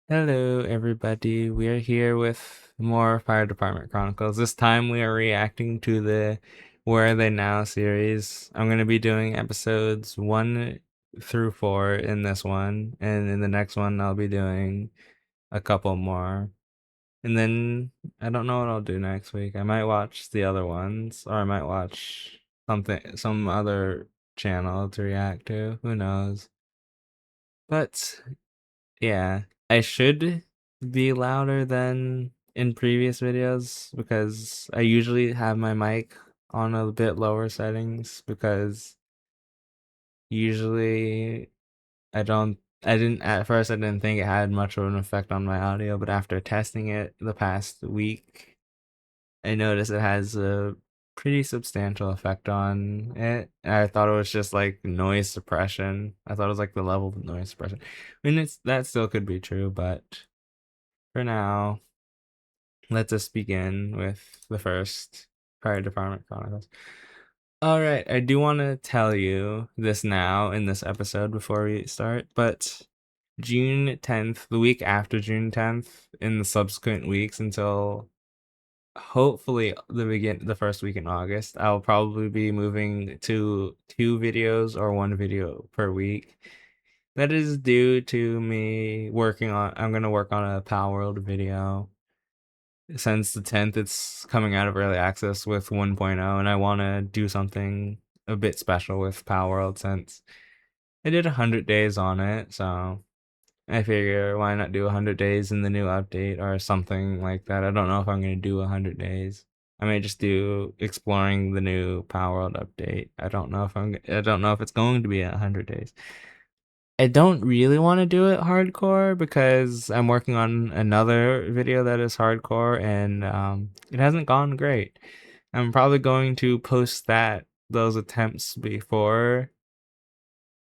Hello, everybody. We are here with more Fire Department Chronicles. This time we are reacting to the Where Are They Now series. I'm going to be doing episodes 1 through 4 in this one, and in the next one, I'll be doing a couple more. And then I don't know what I'll do next week. I might watch the other ones, or I might watch some other channel to react to. Who knows? But yeah, I should be louder than in previous videos because I usually have my mic on a bit lower settings because usually I didn't at first I didn't think it had much of an effect on my audio, but after testing it the past week, I noticed it has a pretty substantial effect on it. I thought it was just like noise suppression. I thought it was like the level of noise suppression. I mean, that still could be true, but for now, let us begin with the first Fire Department Chronicles. Alright, I do want to tell you this now in this episode before we start, but June 10th, the week after June 10th, in the subsequent weeks until hopefully the first week in August, I'll probably be moving to 2 videos or 1 video per week. That is due to me I'm gonna work on a palworld video since the 10th. It's coming out of early access with 1.0, and I want to do something a bit special with palworld since I did 100 days on it, so I figure why not do 100 days in the new update or something like that. I don't know if I'm going to do 100 days. I may just do exploring the new palworld update. I don't know if it's going to be 100 days. I don't really want to do it hardcore because I'm working on another video that is hardcore, and it hasn't gone great. I'm probably going to post those attempts before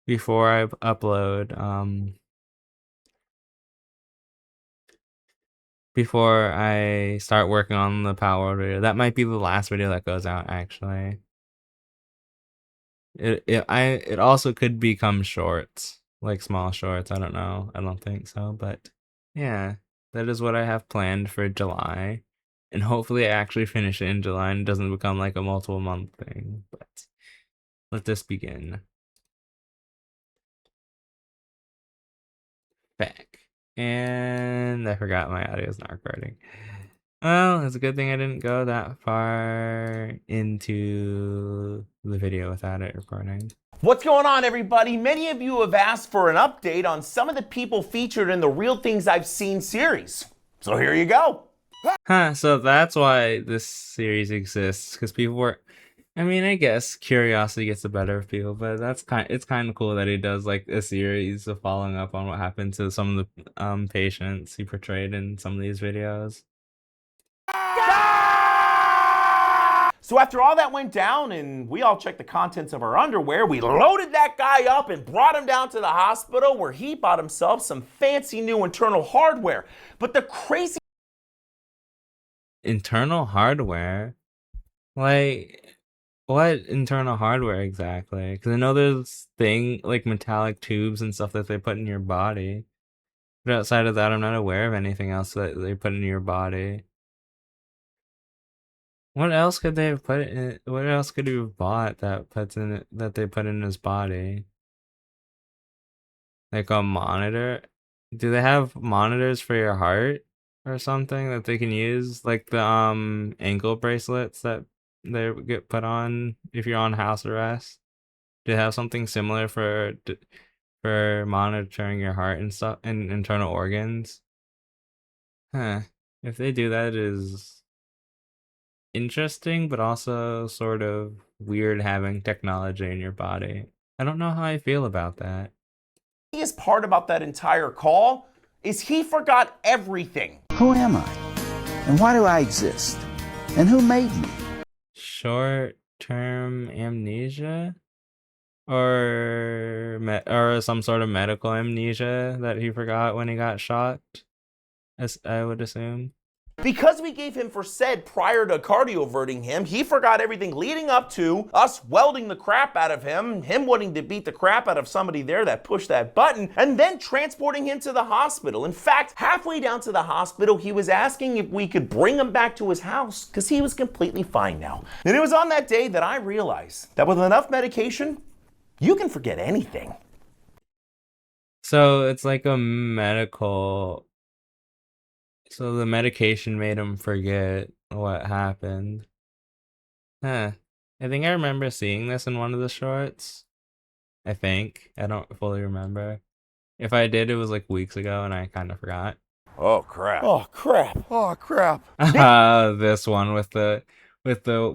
I upload before I start working on the Power video. That might be the last video that goes out, actually. It also could become shorts, like small shorts. I don't know. I don't think so, but yeah, that is what I have planned for July, and hopefully I actually finish it in July and it doesn't become like a multiple month thing. But let us begin. Back, and I forgot my audio is not recording. Well, it's a good thing I didn't go that far into the video without it recording. What's going on, everybody? Many of you have asked for an update on some of the people featured in the Real Things I've Seen series. So here you go. Huh, so that's why this series exists, because people were, I mean, I guess curiosity gets the better of people, but it's kind of cool that he does like a series of following up on what happened to some of the patients he portrayed in some of these videos. So after all that went down and we all checked the contents of our underwear, we loaded that guy up and brought him down to the hospital where he bought himself some fancy new internal hardware. But the crazy Internal hardware? Like, what internal hardware exactly? Because I know there's like metallic tubes and stuff that they put in your body. But outside of that, I'm not aware of anything else that they put in your body. What else could they have put in? What else could you have bought that they put in his body? Like a monitor? Do they have monitors for your heart or something that they can use? Like the ankle bracelets that they get put on if you're on house arrest? Do they have something similar for monitoring your heart and stuff and internal organs? Huh. If they do that, it is interesting, but also sort of weird having technology in your body. I don't know how I feel about that. craziest part about that entire call is he forgot everything. Who am I? And why do I exist? And who made me? Short-term amnesia? Or some sort of medical amnesia that he forgot when he got shot, as I would assume. Because we gave him Versed prior to cardioverting him, he forgot everything leading up to us welding the crap out of him wanting to beat the crap out of somebody there that pushed that button, and then transporting him to the hospital. In fact, halfway down to the hospital, he was asking if we could bring him back to his house because he was completely fine now. And it was on that day that I realized that with enough medication, you can forget anything. So it's like a medical. So the medication made him forget what happened. Huh. I think I remember seeing this in one of the shorts. I think. I don't fully remember. If I did, it was like weeks ago and I kind of forgot. Oh crap. Oh crap. Oh crap. This one with the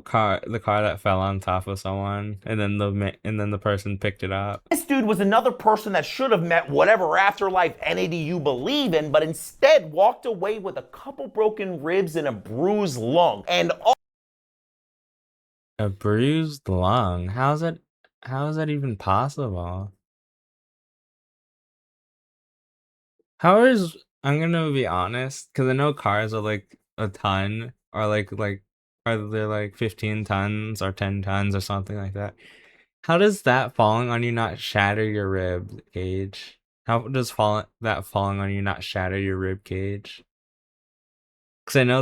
car that fell on top of someone and then the person picked it up. This dude was another person that should have met whatever afterlife entity you believe in, but instead walked away with a couple broken ribs and a bruised lung. And A bruised lung. How is that even possible? I'm gonna be honest, because I know cars are like a ton, or are they like 15 tons or 10 tons or something like that. How does that falling on you not shatter your rib cage? How does falling on you not shatter your rib cage? Because I know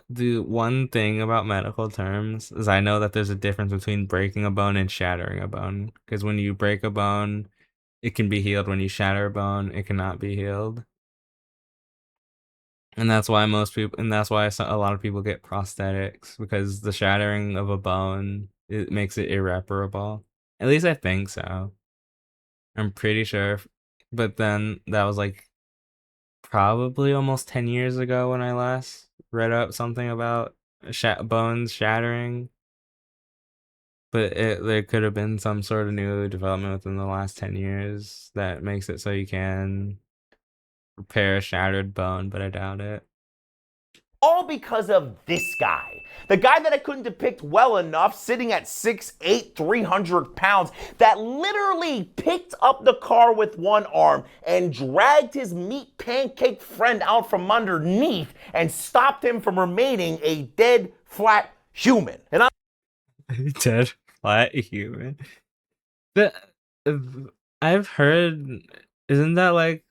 the one thing about medical terms is I know that there's a difference between breaking a bone and shattering a bone. Because when you break a bone, it can be healed. When you shatter a bone, it cannot be healed. And that's why a lot of people get prosthetics, because the shattering of a bone, it makes it irreparable. At least I think so. I'm pretty sure. But then that was like probably almost 10 years ago when I last read up something about bones shattering. But there could have been some sort of new development within the last 10 years that makes it so you can repair a shattered bone, but I doubt it. all because of this guy. The guy that I couldn't depict well enough, sitting at 6'8", 300 pounds, that literally picked up the car with one arm and dragged his meat pancake friend out from underneath and stopped him from remaining a dead, flat human. And Dead flat human. The I've heard, isn't that like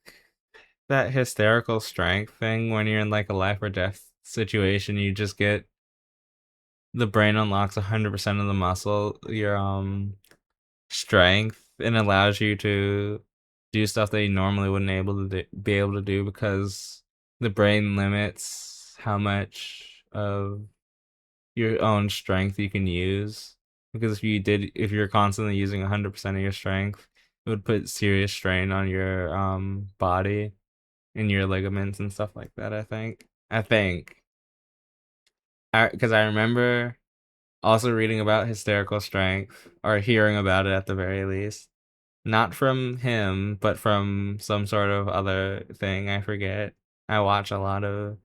that hysterical strength thing when you're in like a life or death situation? You just get the brain unlocks 100% of the muscle, your strength, and allows you to do stuff that you normally wouldn't be able to do because the brain limits how much of your own strength you can use. Because if you're constantly using 100% of your strength, it would put serious strain on your body and your ligaments and stuff like that. I think, because I remember also reading about hysterical strength, or hearing about it at the very least, not from him, but from some sort of other thing. I forget. I watch a lot of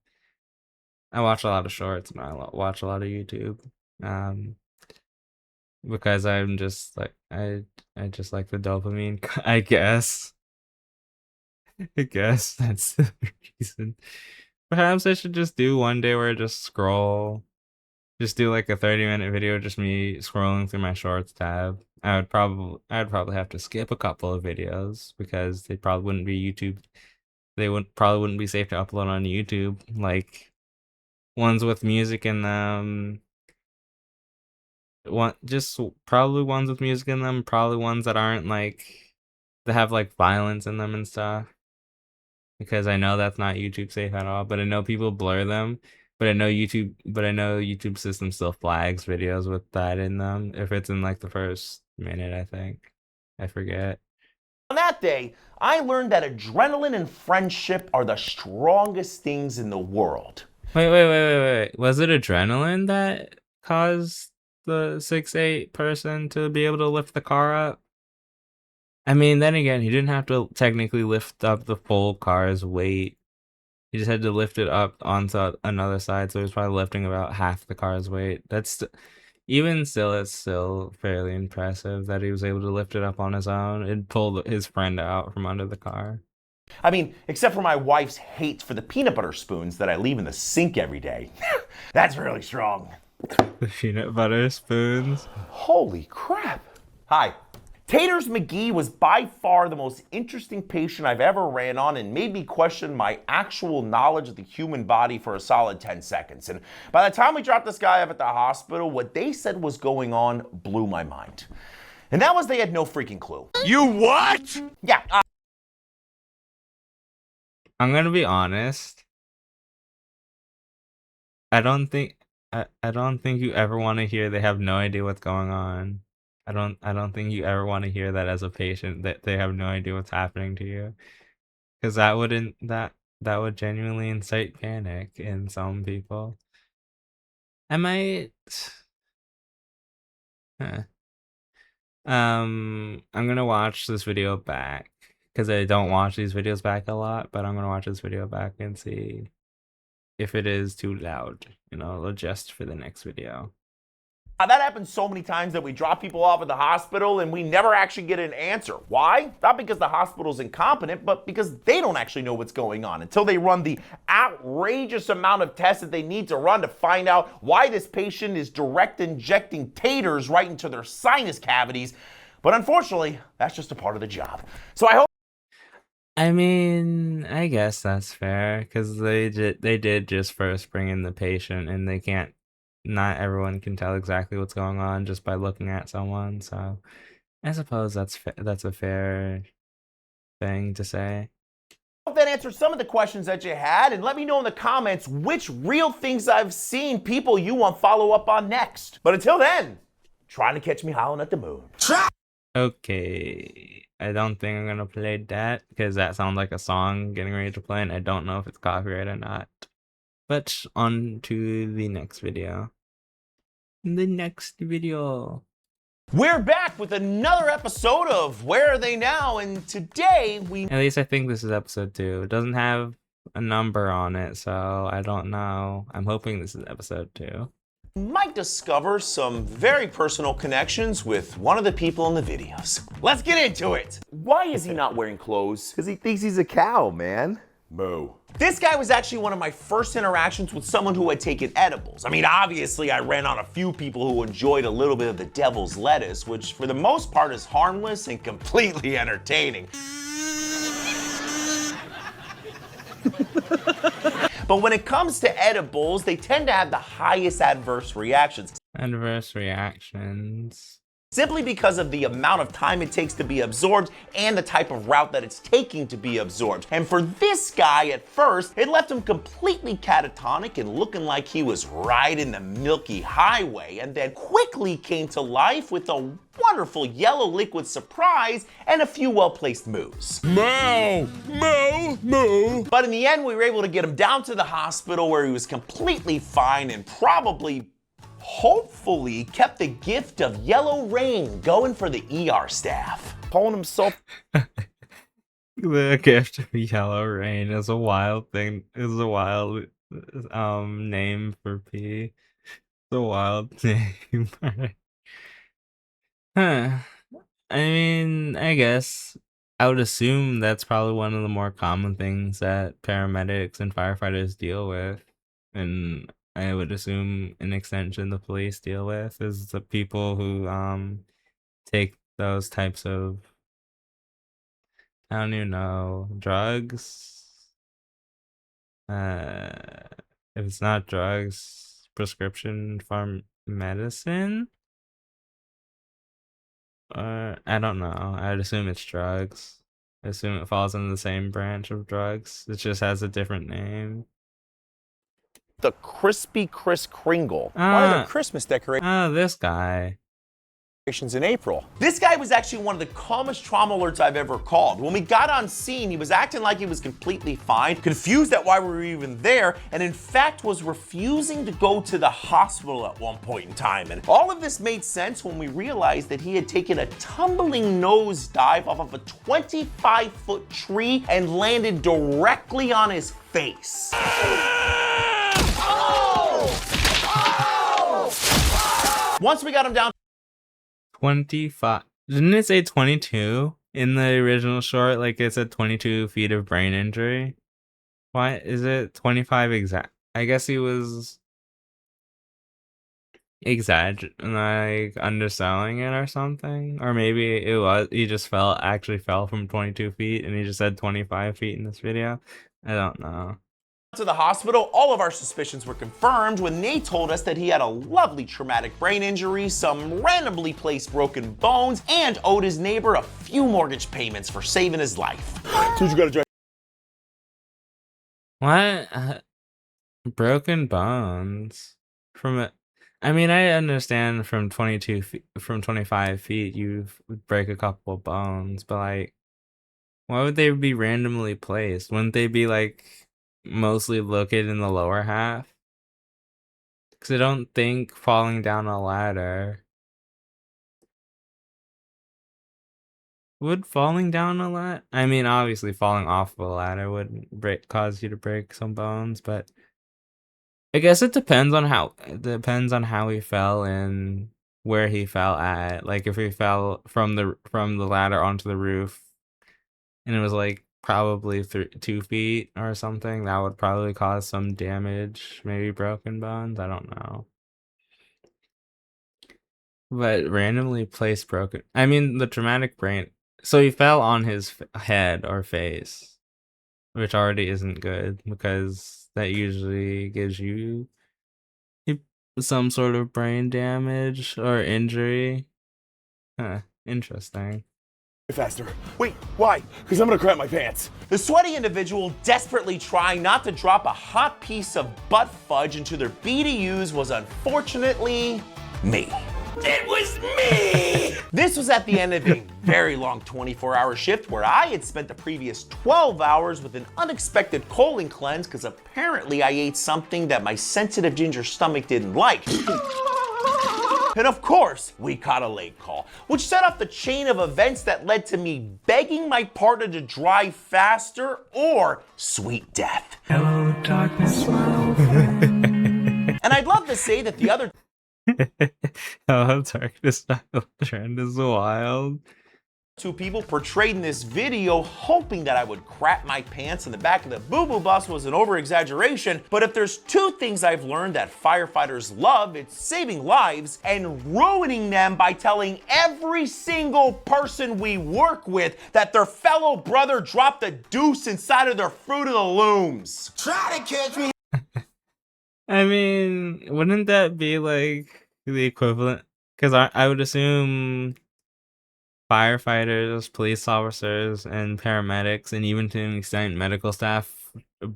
shorts and I watch a lot of YouTube. Um, because I'm just like I just like the dopamine. I guess. I guess that's the reason. Perhaps I should just do one day where I just scroll. Just do like a 30-minute video, just me scrolling through my shorts tab. I'd probably have to skip a couple of videos because they probably wouldn't be YouTube. Probably wouldn't be safe to upload on YouTube. Like ones with music in them. Probably ones with music in them. Probably ones that aren't like that have like violence in them and stuff. Because I know that's not YouTube safe at all. But I know people blur them. But I know YouTube system still flags videos with that in them if it's in like the first minute, I think. I forget. on that day, I learned that adrenaline and friendship are the strongest things in the world. Wait. Was it adrenaline that caused the 6'8" person to be able to lift the car up? I mean, then again, he didn't have to technically lift up the full car's weight. He just had to lift it up onto another side, so he was probably lifting about half the car's weight. Even still, it's still fairly impressive that he was able to lift it up on his own and pull his friend out from under the car. I mean, except for my wife's hate for the peanut butter spoons that I leave in the sink every day. That's really strong. The peanut butter spoons. Holy crap. Hi. Taters McGee was by far the most interesting patient I've ever ran on and made me question my actual knowledge of the human body for a solid 10 seconds. And by the time we dropped this guy up at the hospital, what they said was going on blew my mind. And that was they had no freaking clue. You what? Yeah, I'm gonna be honest. I don't think you ever want to hear they have no idea what's going on. I don't think you ever want to hear that as a patient, that they have no idea what's happening to you. Because that would genuinely incite panic in some people. I might huh. I'm gonna watch this video back because I don't watch these videos back a lot, but I'm gonna watch this video back and see if it is too loud. I'll adjust for the next video. that happens so many times that we drop people off at the hospital and we never actually get an answer. Why? Not because the hospital's incompetent, but because they don't actually know what's going on until they run the outrageous amount of tests that they need to run to find out why this patient is direct injecting taters right into their sinus cavities. But unfortunately, that's just a part of the job. So I hope. I mean, I guess that's fair because they did just first bring in the patient, and they can't. Not everyone can tell exactly what's going on just by looking at someone. So, I suppose that's a fair thing to say. Hope that answers some of the questions that you had, and let me know in the comments which real things I've seen people you want follow up on next. But until then, trying to catch me howling at the moon. Okay, I don't think I'm gonna play that because that sounds like a song getting ready to play, and I don't know if it's copyright or not. But on to the next video. We're back with another episode of Where Are They Now? And today we At least I think this is episode 2. It doesn't have a number on it, so I don't know. I'm hoping this is episode 2. might discover some very personal connections with one of the people in the videos. Let's get into it. Why is he not wearing clothes? Because he thinks he's a cow, man. Moo. This guy was actually one of my first interactions with someone who had taken edibles. I mean, obviously I ran on a few people who enjoyed a little bit of the devil's lettuce, which for the most part is harmless and completely entertaining. But when it comes to edibles, they tend to have the highest adverse reactions. Adverse reactions. Simply because of the amount of time it takes to be absorbed and the type of route that it's taking to be absorbed. And for this guy at first, it left him completely catatonic and looking like he was riding the Milky Highway, and then quickly came to life with a wonderful yellow liquid surprise and a few well-placed moves. Moo! Moo! Moo! But in the end, we were able to get him down to the hospital where he was completely fine and probably, hopefully, kept the gift of yellow rain going for the ER staff. Calling himself The gift of yellow rain is a wild thing. Is a wild name for P. It's a wild name. Huh. I mean, I guess I would assume that's probably one of the more common things that paramedics and firefighters deal with, and I would assume an extension the police deal with is the people who take those types of, I don't even know, drugs. If it's not drugs, prescription farm medicine. I don't know. I'd assume it's drugs. I assume it falls in the same branch of drugs. It just has a different name. the Crispy Kris Kringle, one of their Christmas decorations. Oh, this guy. In April. This guy was actually one of the calmest trauma alerts I've ever called. When we got on scene, he was acting like he was completely fine, confused at why we were even there, and in fact was refusing to go to the hospital at one point in time. And all of this made sense when we realized that he had taken a tumbling nose dive off of a 25-foot tree and landed directly on his face. Once we got him down 25. Didn't it say 22? in the original short, like it said 22 feet of brain injury. Why is it 25 exact? I guess he was like underselling it or something, or maybe it was he just actually fell from 22 feet and he just said 25 feet in this video. I don't know. To the hospital, all of our suspicions were confirmed when they told us that he had a lovely traumatic brain injury, some randomly placed broken bones, and owed his neighbor a few mortgage payments for saving his life. Dude, you gotta drive. What? Broken bones from it. I mean, I understand from 22 feet, from 25 feet, you break a couple of bones, but like, why would they be randomly placed? Wouldn't they be like mostly located in the lower half? Because I don't think falling down a ladder would falling down a ladder. I mean, obviously, falling off of a ladder would cause you to break some bones, but I guess it depends on how he fell and where he fell at. Like if he fell from the ladder onto the roof and it was like probably 2 feet or something, that would probably cause some damage, maybe broken bones. I don't know. But randomly placed broken. I mean, the traumatic brain. So he fell on his head or face, which already isn't good because that usually gives you some sort of brain damage or injury. Huh, interesting. Faster. Wait, why? Because I'm gonna crap my pants. The sweaty individual desperately trying not to drop a hot piece of butt fudge into their BDUs was unfortunately me. It was me! This was at the end of a very long 24-hour shift where I had spent the previous 12 hours with an unexpected colon cleanse because apparently I ate something that my sensitive ginger stomach didn't like. And of course, we caught a late call, which set off the chain of events that led to me begging my partner to drive faster or sweet death. Hello, darkness, my old friend. And I'd love to say that the other Hello, darkness, my old friend is wild. two people portrayed in this video hoping that I would crap my pants in the back of the boo-boo bus was an over-exaggeration, but if there's two things I've learned that firefighters love, it's saving lives and ruining them by telling every single person we work with that their fellow brother dropped a deuce inside of their Fruit of the Looms. Try to catch me. I mean, wouldn't that be like the equivalent? Because I would assume firefighters, police officers, and paramedics, and even to an extent medical staff,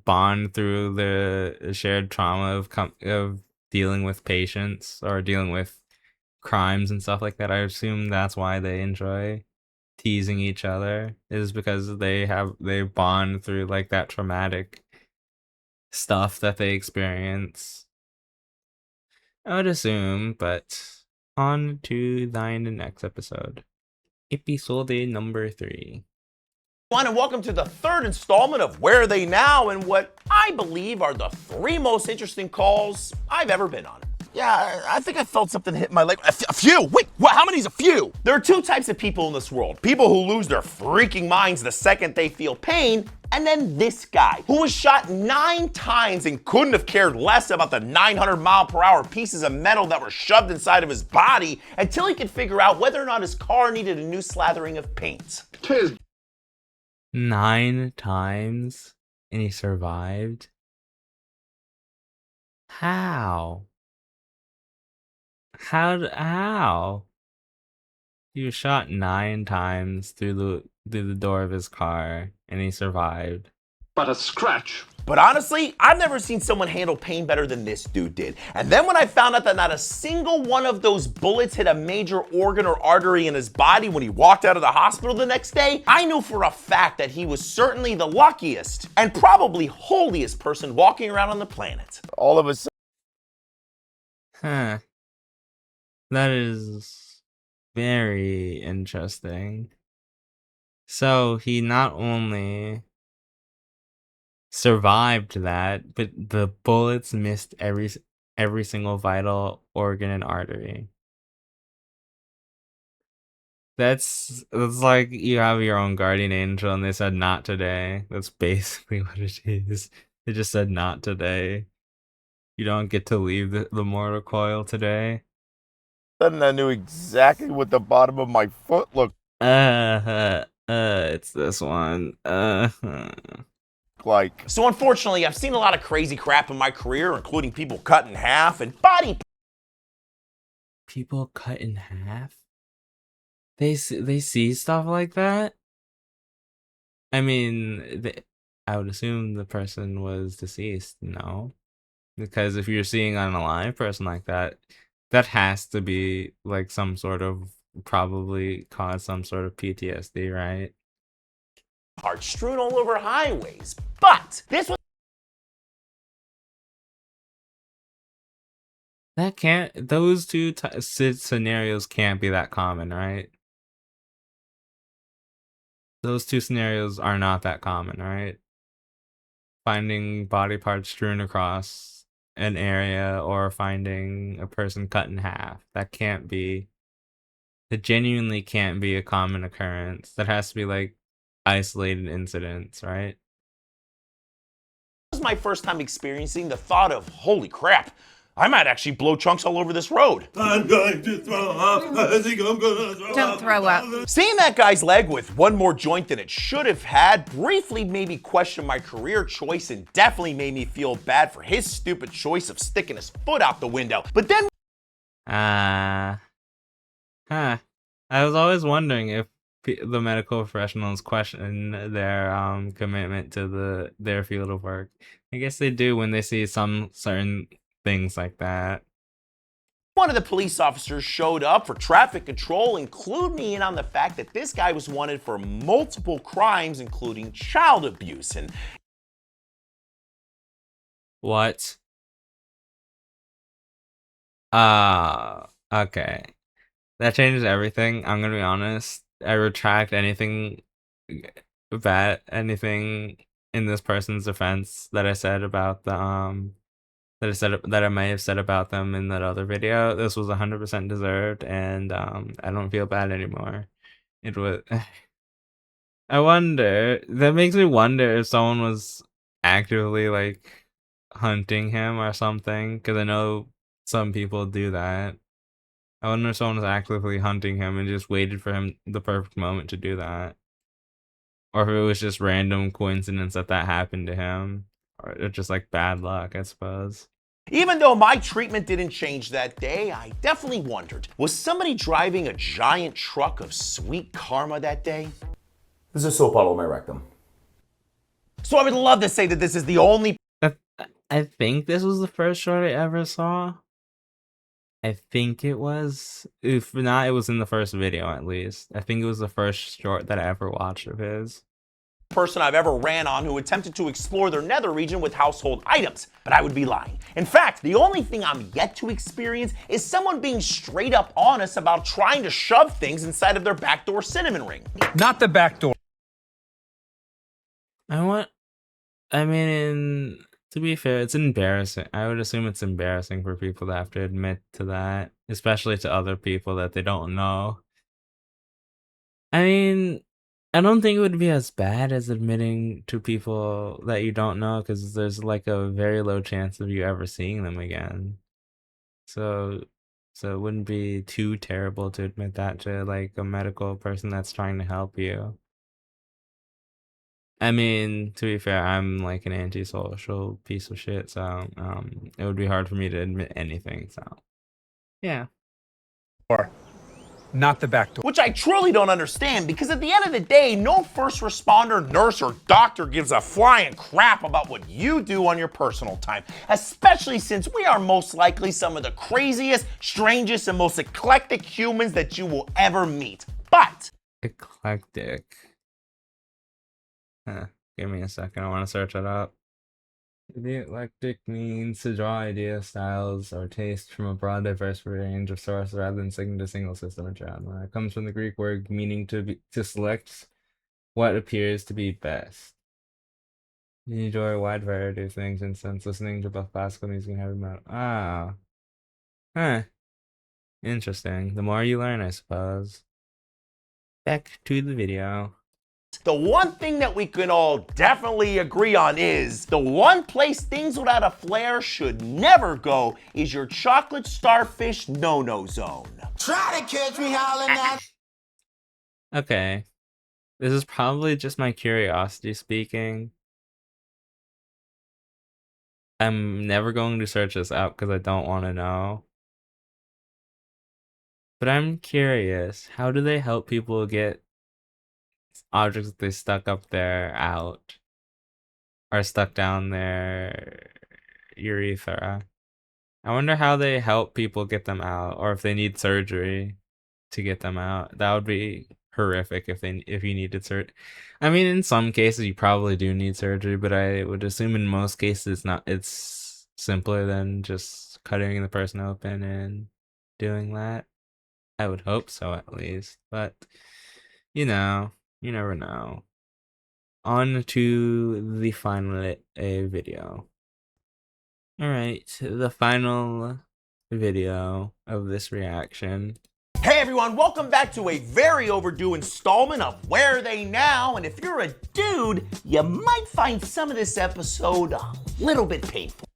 bond through the shared trauma of dealing with patients or dealing with crimes and stuff like that. I assume that's why they enjoy teasing each other, is because they bond through like that traumatic stuff that they experience. I would assume, but on to thine the next episode. Episode number 3. And welcome to the third installment of Where Are They Now, and what I believe are the 3 most interesting calls I've ever been on. Yeah, I think I felt something hit my leg. A few? Wait, how many is a few? There are 2 types of people in this world. People who lose their freaking minds the second they feel pain, and then this guy, who was shot 9 times and couldn't have cared less about the 900-mile-per-hour pieces of metal that were shoved inside of his body until he could figure out whether or not his car needed a new slathering of paint. 9 times, and he survived? How? How? He was shot 9 times through the door of his car, and he survived. But a scratch. But honestly, I've never seen someone handle pain better than this dude did. And then when I found out that not a single one of those bullets hit a major organ or artery in his body when he walked out of the hospital the next day, I knew for a fact that he was certainly the luckiest and probably holiest person walking around on the planet. All of a sudden. Huh. That is very interesting. So he not only survived that, but the bullets missed every single vital organ and artery. That's like you have your own guardian angel and they said not today. That's basically what it is. They just said not today. You don't get to leave the mortal coil today. Sudden I knew exactly what the bottom of my foot looked It's this one. like. So unfortunately, I've seen a lot of crazy crap in my career, including people cut in half and body People cut in half? They see stuff like that? I mean, I would assume the person was deceased, no? Because if you're seeing on a live person like that, that has to be like some sort of probably cause some sort of PTSD, right? parts strewn all over highways. But this was That can't, those two scenarios can't be that common, right? Those two scenarios are not that common, right? Finding body parts strewn across an area or finding a person cut in half. That can't be, it genuinely can't be a common occurrence. That has to be like isolated incidents, right? was my first time experiencing the thought of, holy crap, I might actually blow chunks all over this road. I'm going to throw up. I think I'm gonna throw Don't up. throw up. Seeing that guy's leg with one more joint than it should have had briefly made me question my career choice and definitely made me feel bad for his stupid choice of sticking his foot out the window. But then Huh. I was always wondering if the medical professionals question their commitment to their field of work. I guess they do when they see some certain things like that. one of the police officers showed up for traffic control and clued me in on the fact that this guy was wanted for multiple crimes, including child abuse. And What? Okay. That changes everything. I'm gonna be honest. I retract anything anything in this person's defense that I said about the that I may have said about them in that other video. This was 100% deserved, and I don't feel bad anymore. It was. I wonder. That makes me wonder if someone was actively like hunting him or something, because I know some people do that. I wonder if someone was actively hunting him and just waited for him the perfect moment to do that. Or if it was just random coincidence that happened to him. Or it's just like bad luck, I suppose. even though my treatment didn't change that day, I definitely wondered, was somebody driving a giant truck of sweet karma that day? This is a soap bottle in my rectum. So I would love to say that this is the only I think this was the first short I ever saw. I think it was. If not, it was in the first video at least. I think it was the first short that I ever watched of his. person I've ever ran on who attempted to explore their nether region with household items, but I would be lying. In fact, the only thing I'm yet to experience is someone being straight up honest about trying to shove things inside of their backdoor cinnamon ring. Not the back door. I mean, to be fair, it's embarrassing. I would assume it's embarrassing for people to have to admit to that, especially to other people that they don't know. I mean, I don't think it would be as bad as admitting to people that you don't know, because there's like a very low chance of you ever seeing them again. So it wouldn't be too terrible to admit that to like a medical person that's trying to help you. I mean, to be fair, I'm like an antisocial piece of shit, so it would be hard for me to admit anything. So, yeah. Not the back door. Which I truly don't understand, because at the end of the day, no first responder, nurse, or doctor gives a flying crap about what you do on your personal time, especially since we are most likely some of the craziest, strangest, and most eclectic humans that you will ever meet. But Eclectic. Give me a second. I want to search it up. The eclectic means to draw ideas, styles, or tastes from a broad, diverse range of sources rather than sticking to a single system or genre. It comes from the Greek word meaning to select what appears to be best. You enjoy a wide variety of things, and since listening to both classical music and heavy metal. Ah. Huh. Interesting. The more you learn, I suppose. back to the video. The one thing that we can all definitely agree on is the one place things without a flair should never go is your chocolate starfish no-no zone. Try to catch me howling at. Okay. This is probably just my curiosity speaking. I'm never going to search this out because I don't want to know. But I'm curious, how do they help people get objects that they stuck up there out? Or stuck down their urethra? I wonder how they help people get them out, or if they need surgery to get them out. That would be horrific if you needed surgery. I mean, in some cases you probably do need surgery, but I would assume in most cases it's simpler than just cutting the person open and doing that. I would hope so, at least. But you never know. On to the final video. Alright, the final video of this reaction. Hey everyone, welcome back to a very overdue installment of Where Are They Now? And if you're a dude, you might find some of this episode a little bit painful.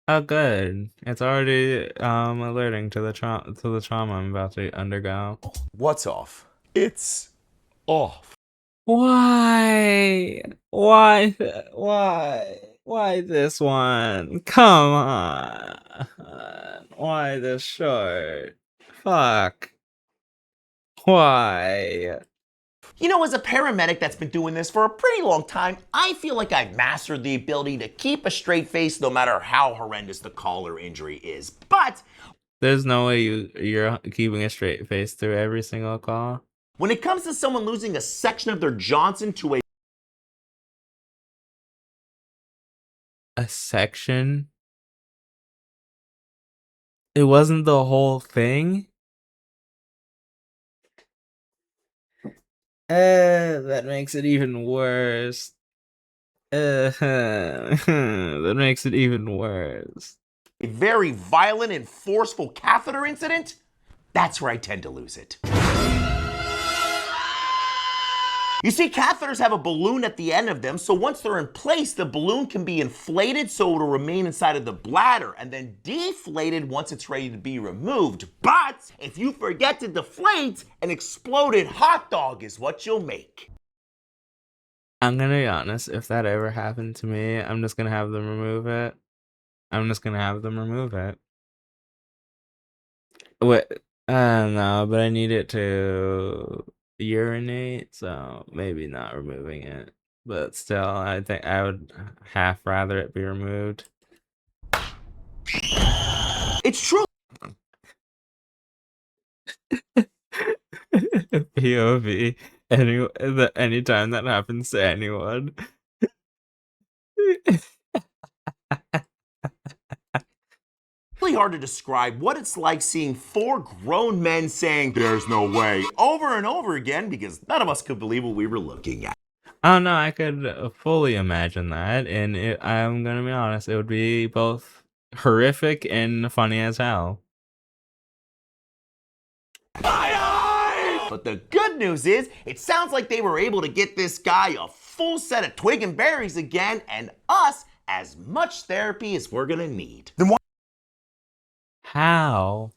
Oh, good. It's already alerting to the trauma I'm about to undergo. What's off? It's off. Why? Why? Why this one? Come on. Why this short? Fuck. Why? You know, as a paramedic that's been doing this for a pretty long time, I feel like I've mastered the ability to keep a straight face no matter how horrendous the call or injury is. But There's no way you're keeping a straight face through every single call. when it comes to someone losing a section of their Johnson to A section? It wasn't the whole thing? That makes it even worse. That makes it even worse. a very violent and forceful catheter incident, that's where I tend to lose it. You see, catheters have a balloon at the end of them, so once they're in place, the balloon can be inflated so it'll remain inside of the bladder and then deflated once it's ready to be removed. But if you forget to deflate, an exploded hot dog is what you'll make. I'm gonna be honest, if that ever happened to me, I'm just gonna have them remove it. Wait, no, but I need it to urinate, so maybe not removing it. But still, I think I would half rather it be removed. It's true. POV. Anytime that happens to anyone. Really hard to describe what it's like seeing four grown men saying, "There's no way," over and over again because none of us could believe what we were looking at. Oh no, I could fully imagine that, and I'm gonna be honest, it would be both horrific and funny as hell. But the good news is, it sounds like they were able to get this guy a full set of twig and berries again, and us as much therapy as we're gonna need. Then why? How?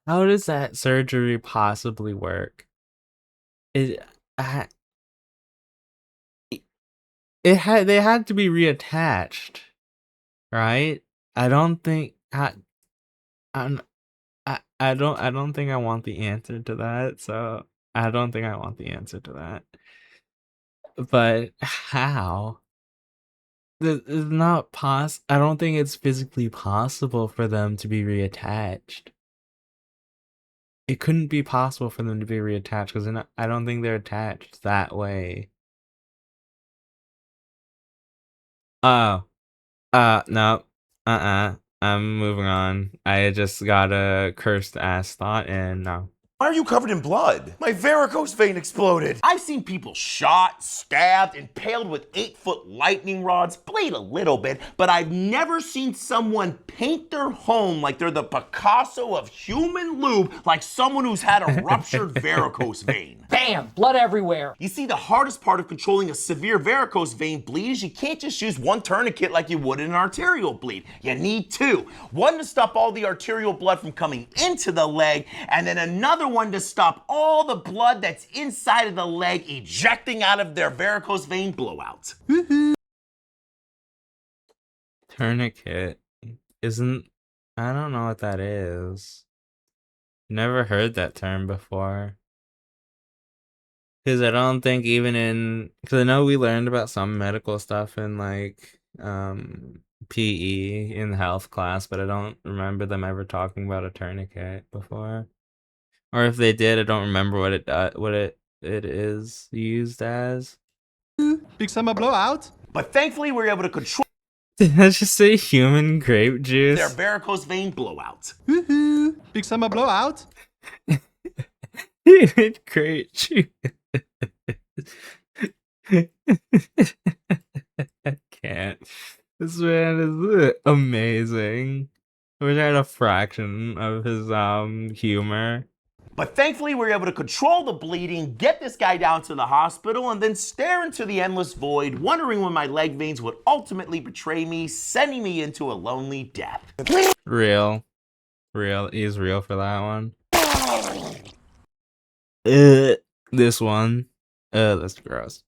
How does that surgery possibly work? They had to be reattached, right? I don't think I don't think I want the answer to that. So I don't think I want the answer to that. But how? It's not I don't think it's physically possible for them to be reattached. It couldn't be possible for them to be reattached because I don't think they're attached that way. Oh, no, I'm moving on. I just got a cursed ass thought, and no. Why are you covered in blood? My varicose vein exploded. I've seen people shot, stabbed, impaled with 8-foot lightning rods, bleed a little bit, but I've never seen someone paint their home like they're the Picasso of human lube, like someone who's had a ruptured varicose vein. Bam! Blood everywhere. You see, the hardest part of controlling a severe varicose vein bleed is you can't just use one tourniquet like you would in an arterial bleed. You need two. One to stop all the arterial blood from coming into the leg, and then another one to stop all the blood that's inside of the leg ejecting out of their varicose vein blowout. Tourniquet isn't. I don't know what that is. Never heard that term before. Because I don't think even in. Because I know we learned about some medical stuff in like PE in health class, but I don't remember them ever talking about a tourniquet before. Or if they did, I don't remember what it is used as. Big summer blowout? But thankfully, we were able to control Did I just say human grape juice? their varicose vein blowout. Woohoo! Big summer blowout? Human grape juice. I can't. This man is amazing. I wish I had a fraction of his humor. But thankfully, we were able to control the bleeding, get this guy down to the hospital, and then stare into the endless void, wondering when my leg veins would ultimately betray me, sending me into a lonely death. Real. He's real for that one. This one. That's gross.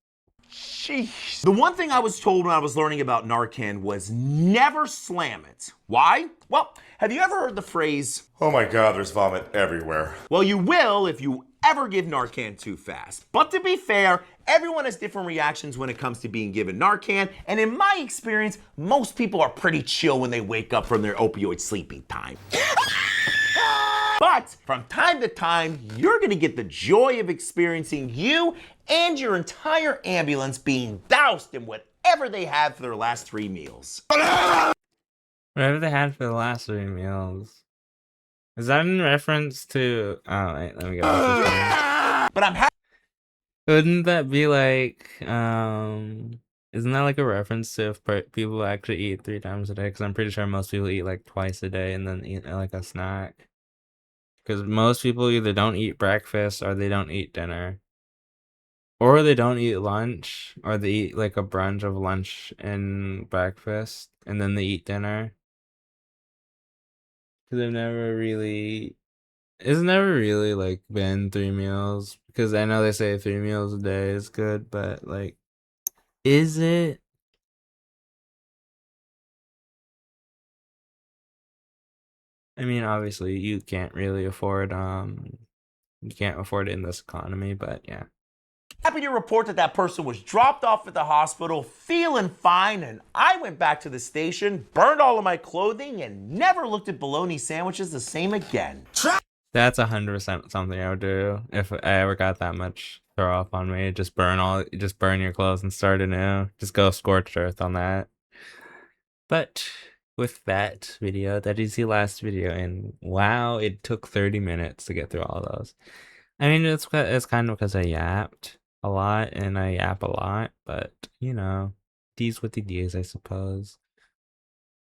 Sheesh. The one thing I was told when I was learning about Narcan was never slam it. Why? Well, have you ever heard the phrase, Oh my god, there's vomit everywhere. well, you will if you ever give Narcan too fast. But to be fair, everyone has different reactions when it comes to being given Narcan, and in my experience, most people are pretty chill when they wake up from their opioid sleeping time. But from time to time, you're gonna get the joy of experiencing you and your entire ambulance being doused in whatever they had for their last 3 meals. Whatever they had for the last 3 meals. Is that in reference to... Oh, wait, let me go. But I'm happy. Wouldn't that be like... Isn't that like a reference to if people actually eat 3 times a day? Because I'm pretty sure most people eat like twice a day and then eat like a snack. Because most people either don't eat breakfast or they don't eat dinner. Or they don't eat lunch, or they eat like a brunch of lunch and breakfast, and then they eat dinner. Because it's never really like been 3 meals. Because I know they say 3 meals a day is good, but like, is it? I mean, obviously you can't really afford you can't afford it in this economy, but yeah. Happy to report that person was dropped off at the hospital feeling fine, and I went back to the station, burned all of my clothing, and never looked at bologna sandwiches the same again. That's 100% something I would do if I ever got that much throw up on me. Just burn your clothes and start anew. Just go scorched earth on that. But with that video, that is the last video, and wow, it took 30 minutes to get through all those. I mean, it's kind of because I yapped a lot, and I yap a lot, but, you know, D's what the D's, I suppose.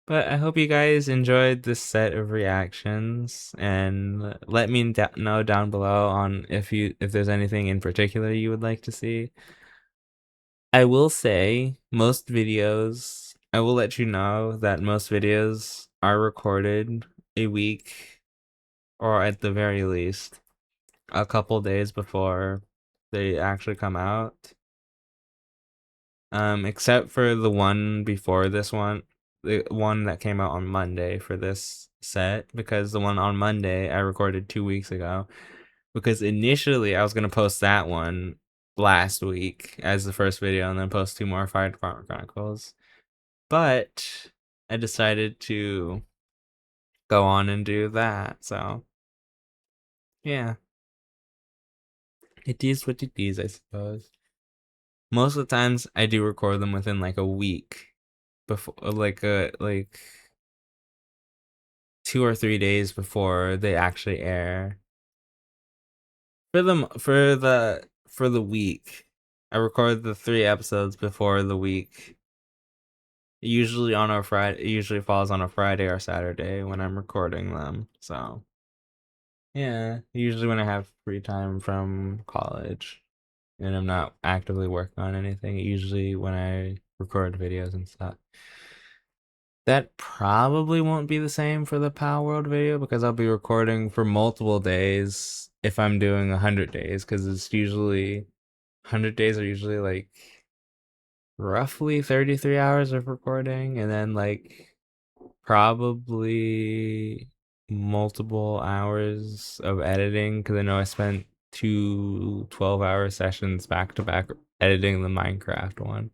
But I hope you guys enjoyed this set of reactions, and let me know down below on if there's anything in particular you would like to see. I will say, I will let you know that most videos are recorded a week, or at the very least, a couple days before they actually come out. Except for the one before this one, the one that came out on Monday for this set, because the one on Monday I recorded 2 weeks ago, because initially I was going to post that one last week as the first video and then post 2 more Fire Department Chronicles, but I decided to go on and do that, so yeah. It is what it is, I suppose. Most of the times I do record them within like a week before, like 2 or 3 days before they actually air. for the week. I record the 3 episodes before the week. Usually on a Friday. It usually falls on a Friday or Saturday when I'm recording them. So yeah, usually when I have free time from college and I'm not actively working on anything. Usually when I record videos and stuff. That probably won't be the same for the palworld video because I'll be recording for multiple days if I'm doing 100 days, because it's usually 100 days are usually like roughly 33 hours of recording, and then like probably multiple hours of editing, because I know I spent 2 12-hour sessions back to back editing the Minecraft one.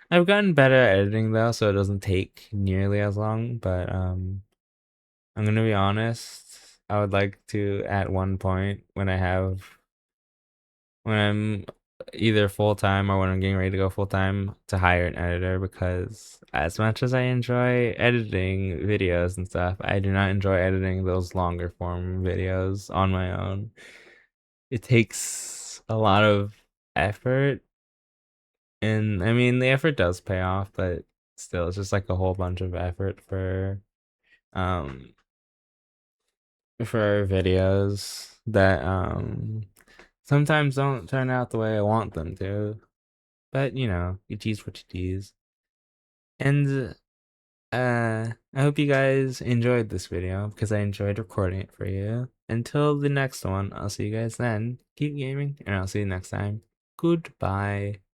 I've gotten better at editing though, so it doesn't take nearly as long, but I'm gonna be honest, I would like to, at one point when I'm either full time or when I'm getting ready to go full time, to hire an editor, because as much as I enjoy editing videos and stuff, I do not enjoy editing those longer form videos on my own. It takes a lot of effort, and I mean the effort does pay off, but still it's just like a whole bunch of effort um for videos that sometimes don't turn out the way I want them to. But you know, you tease what you tease. And I hope you guys enjoyed this video because I enjoyed recording it for you. Until the next one, I'll see you guys then. Keep gaming, and I'll see you next time. Goodbye.